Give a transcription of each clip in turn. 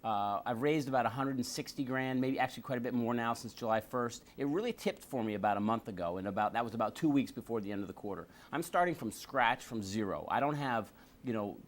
I've raised about 160 grand, maybe actually quite a bit more now since July 1st. It really tipped for me about a month ago, and that was about 2 weeks before the end of the quarter. I'm starting from scratch, from zero. I don't have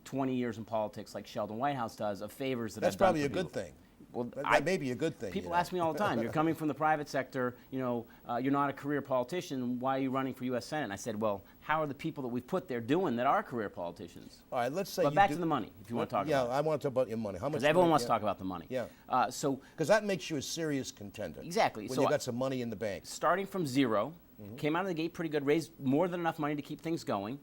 20 years in politics like Sheldon Whitehouse does of favors that That's I've done probably for a good people. thing. Well, that may be a good thing. People ask me all the time, you're coming from the private sector, you're not a career politician, why are you running for U.S. Senate? And I said, well, how are the people that we've put there doing that are career politicians? All right, let's say But back to the money, if you want to talk about it. Yeah, I want to talk about your money. How much? Because everyone wants to talk about the money. Yeah. Because that makes you a serious contender. Exactly. When you got some money in the bank. Starting from zero, came out of the gate pretty good, raised more than enough money to keep things going.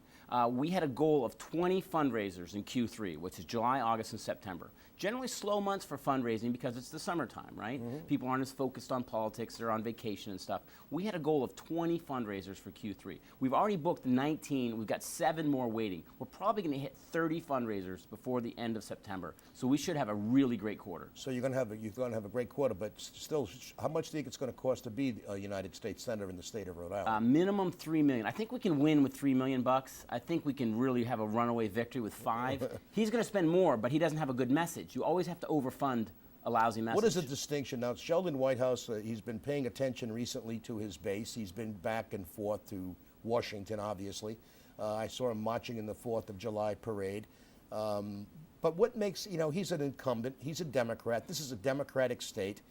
We had a goal of 20 fundraisers in Q3, which is July, August, and September. Generally slow months for fundraising because it's the summertime, right? People aren't as focused on politics, they're on vacation and stuff. We had a goal of 20 fundraisers for Q3. We've already booked 19, we've got 7 more waiting. We're probably going to hit 30 fundraisers before the end of September. So we should have a really great quarter. So you're going to have a great quarter, but still, how much do you think it's going to cost to be a United States Senator in the state of Rhode Island? Minimum $3 million. I think we can win with $3 million. I think we can really have a runaway victory with 5. He's going to spend more, but he doesn't have a good message. You always have to overfund a lousy message. What is the distinction? Now, Sheldon Whitehouse, he's been paying attention recently to his base. He's been back and forth to Washington, obviously. I saw him marching in the 4th of July parade. But what makes, he's an incumbent. He's a Democrat. This is a Democratic state.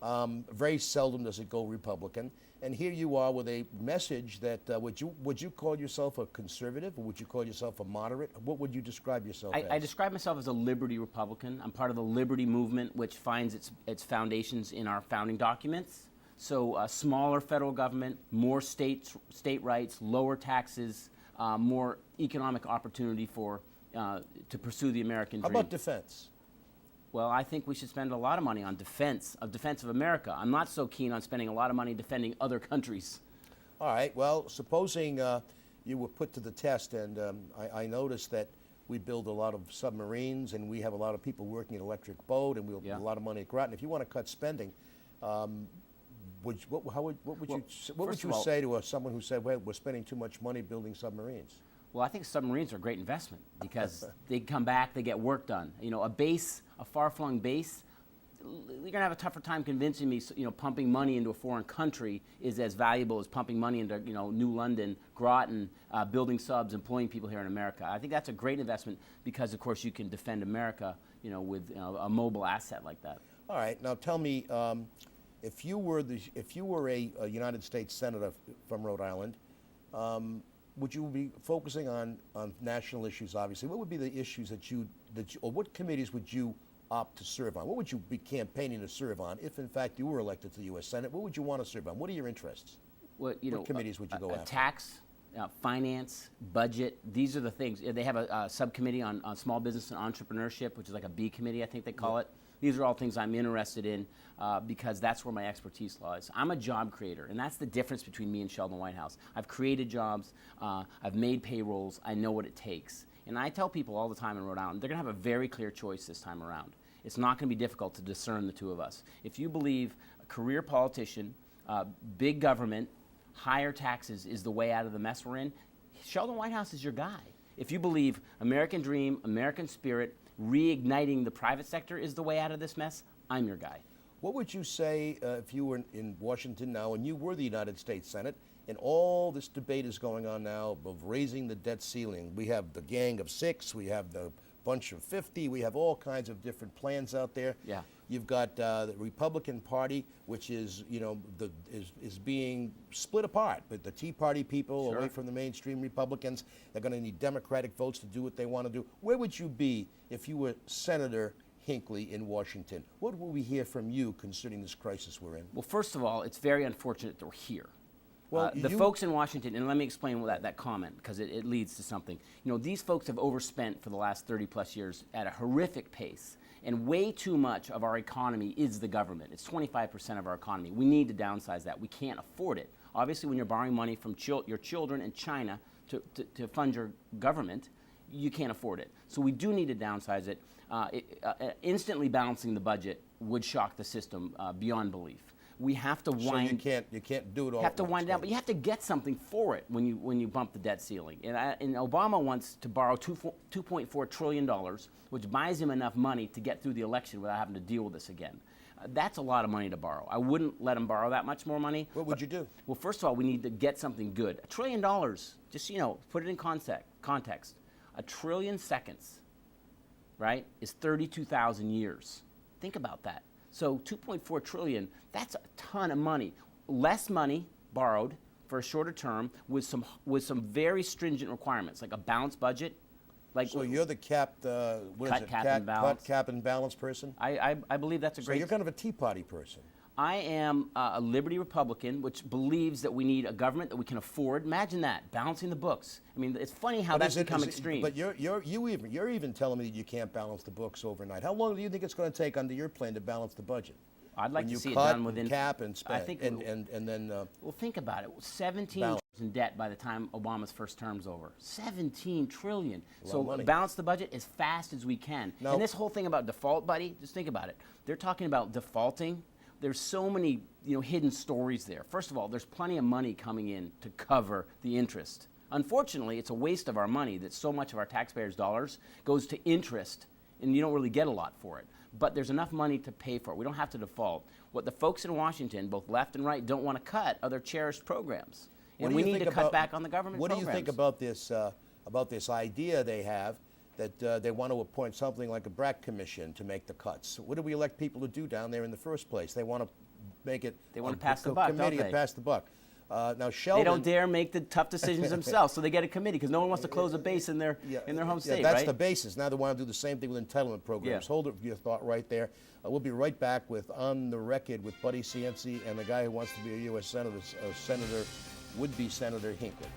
Very seldom does it go Republican. And here you are with a message that, would you call yourself a conservative, or would you call yourself a moderate? What would you describe yourself as? I describe myself as a liberty Republican. I'm part of the liberty movement, which finds its foundations in our founding documents. So smaller federal government, more state rights, lower taxes, more economic opportunity to pursue the American dream. How about defense? Well, I think we should spend a lot of money on defense of America. I'm not so keen on spending a lot of money defending other countries. All right. Well, supposing you were put to the test, and I noticed that we build a lot of submarines, and we have a lot of people working at Electric Boat, and we'll put a lot of money at Groton. If you want to cut spending, what would you say to someone who said, "Well, we're spending too much money building submarines"? Well, I think submarines are a great investment because they come back, they get work done. A far-flung base, you're going to have a tougher time convincing me, pumping money into a foreign country is as valuable as pumping money into, New London, Groton, building subs, employing people here in America. I think that's a great investment because, of course, you can defend America, with a mobile asset like that. All right. Now tell me, if you were a United States Senator from Rhode Island, would you be focusing on national issues, obviously? What would be the issues or what committees would you opt to serve on? What would you be campaigning to serve on if, in fact, you were elected to the U.S. Senate? What would you want to serve on? What are your interests? What committees would you go after? Tax, finance, budget, these are the things. They have a subcommittee on small business and entrepreneurship, which is like a B committee, I think they call it. These are all things I'm interested in because that's where my expertise lies. I'm a job creator, and that's the difference between me and Sheldon Whitehouse. I've created jobs, I've made payrolls, I know what it takes. And I tell people all the time in Rhode Island, they're going to have a very clear choice this time around. It's not going to be difficult to discern the two of us. If you believe a career politician, big government, higher taxes is the way out of the mess we're in, Sheldon Whitehouse is your guy. If you believe American dream, American spirit, reigniting the private sector is the way out of this mess, I'm your guy. What would you say if you were in Washington now and you were the United States Senate and all this debate is going on now of raising the debt ceiling? We have the Gang of 6, we have the bunch of 50, we have all kinds of different plans out there. Yeah. You've got the Republican Party, which is, is being split apart. But the Tea Party people, away from the mainstream Republicans, they're going to need Democratic votes to do what they want to do. Where would you be if you were Senator Hinckley in Washington? What will we hear from you concerning this crisis we're in? Well, first of all, it's very unfortunate that we're here. Well, the folks in Washington, and let me explain that comment because it leads to something. These folks have overspent for the last 30 plus years at a horrific pace. And way too much of our economy is the government. It's 25% of our economy. We need to downsize that. We can't afford it. Obviously, when you're borrowing money from your children in China to fund your government, you can't afford it. So we do need to downsize it. Instantly balancing the budget would shock the system beyond belief. we have to So wind. you can't do it all. Have to at once, wind down, can but you? you have to get something for it when you bump the debt ceiling. And Obama wants to borrow $2.4 trillion, which buys him enough money to get through the election without having to deal with this again. That's a lot of money to borrow. I wouldn't let him borrow that much more money. What would you do? Well, first of all, we need to get something good. $1 trillion, just put it in context. 1 trillion seconds, right, is 32,000 years. Think about that. So 2.4 trillion, that's a ton of money. Less money borrowed for a shorter term with some very stringent requirements, like a balanced budget. Like, So you're the cap, what is Cut, it? cap, and balance. Cut, cap, and balance person? I believe that's a So great. you're kind of a Tea Party person. I am a Liberty Republican, which believes that we need a government that we can afford. Imagine that, balancing the books. I mean, it's funny how that's become extreme. But you're even telling me that you can't balance the books overnight. How long do you think it's going to take under your plan to balance the budget? I'd like When to you see it cut done within. and cap and spend, I think. and then Well, think about it. 17 Balance. trillion in debt by the time Obama's first term's over. 17 trillion. lot So of money. balance the budget as fast as we can. Now- And this whole thing about default, buddy, just think about it. They're talking about defaulting. There's so many, hidden stories there. First of all, there's plenty of money coming in to cover the interest. Unfortunately, it's a waste of our money that so much of our taxpayers' dollars goes to interest, and you don't really get a lot for it. But there's enough money to pay for it. We don't have to default. What the folks in Washington, both left and right, don't want to cut are their cherished programs. And we need to cut back on the government What programs. do you think about this idea they have that they want to appoint something like a BRAC commission to make the cuts? What do we elect people to do down there in the first place? They want to make it. They want a to pass the buck, committee don't and they? pass the buck. Now They Sheldon. don't dare make the tough decisions themselves, so they get a committee because no one wants to close a base in their home state, That's right? the basis. Now they want to do the same thing with entitlement programs. Yeah. Hold your thought right there. We'll be right back with On the Record with Buddy Cianci and the guy who wants to be a U.S. Senator, would-be Senator Hinckley.